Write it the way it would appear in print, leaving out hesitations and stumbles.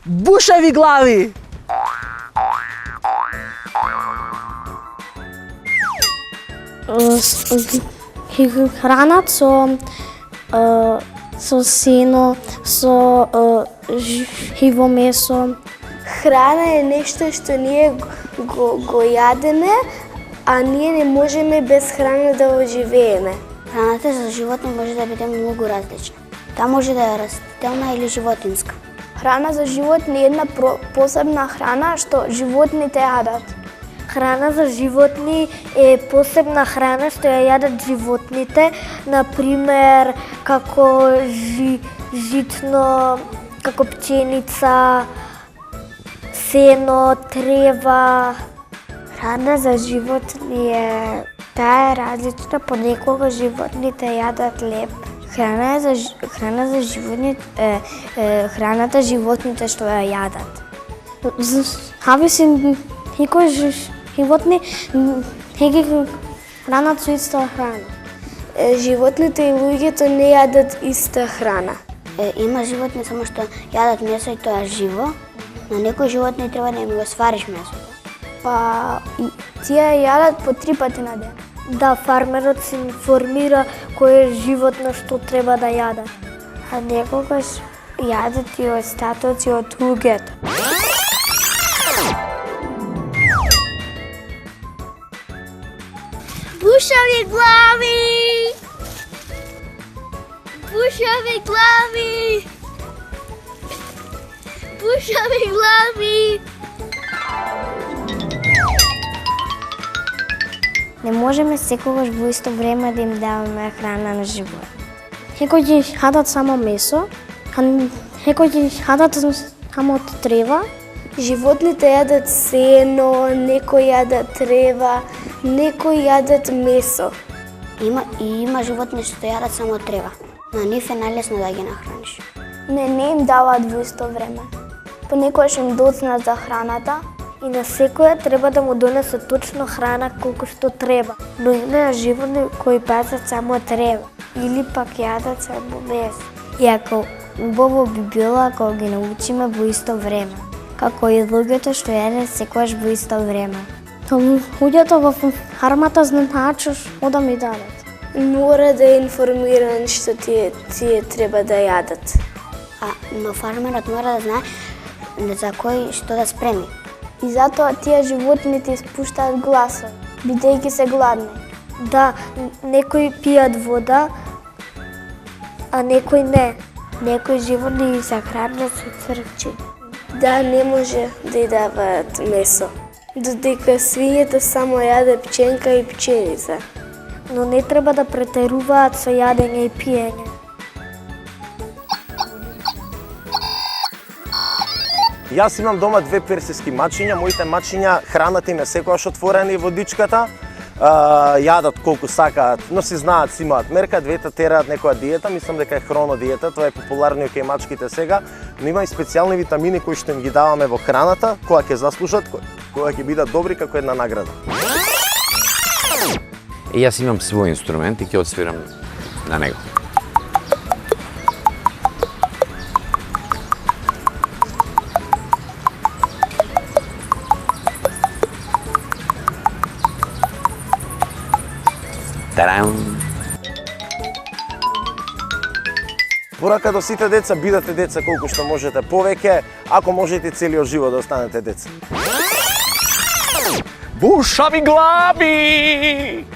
Бушави глави! Хранат со сено, со живо месо. Храна е нешто што ние го јадеме, а ние не можеме без храна да оживееме. Храната за животни може да биде многу различна. Таа може да е растителна или животинска. Храна за животни е една посебна храна што животните јадат. Храна за животни е посебна храна што ја јадат животните, например како житно, како пченица, сено, трева. Храна за животни е таа е различна, понекога животните јадат леб. Храната животните што ја јадат. Зависи некои животни ги хранат со иста храна. Животните и луѓето не јадат иста храна. Има животни само што јадат месо и тоа е живо, но некои животни треба да им го свариш месото. Па тие јадат по 3 пати на ден. Да, фармерот се информира кој е животно што треба да јаде. А некогаш јадат и остатоци од луѓето. Бушави глави! Бушави глави! Бушави глави! Не можеме секогаш во исто време да им даваме храна на живот. Некои ги јадат само месо, а некои ги јадат само трева. Животните јадат сено, некои јадат трева, некои јадат месо. Има животни што јадат само трева. На нив е најлесно да ги нахраниш. Не им даваат во исто време. Понекогаш им доцнат за храната, и на секоја треба да му донесе точно храна колку што треба. Но има животни кои пазат само трева или пак јадат само месо. И ако убаво би било ако ги научиме во исто време, како и луѓето што јаде секогаш во исто време. Луѓето во фармата знаат што да ми дадат. Мора да е информиран што тие треба да јадат. Но фармерот мора да знае за кој што да спреми. И затоа тие животните испуштаат гласови, бидејќи се гладни. Да, некои пијат вода, а некои не. Некои животни ги се хранат со црчи. Да, не може да ја даваат месо. Додека свињето само јаде пченка и пченица. Но не треба да претеруваат со јадење и пиење. Јас имам дома 2 персиски мачиња, моите мачиња храната им е секогаш отворена и водичката, јадат колку сакаат, но си знаат, си имаат мерка, двете тераат некоја диета, мислам дека е хронодиета, тоа е популарно кај мачките сега, но има и специјални витамини кои што им ги даваме во храната, кога ќе заслужат, кога ќе бидат добри како една награда. Јас имам свој инструмент и ќе отсвирам на него. Тарам! Порака до сите деца, бидете деца колку што можете повеќе, ако можете целиот живот да останете деца. Бушави глави!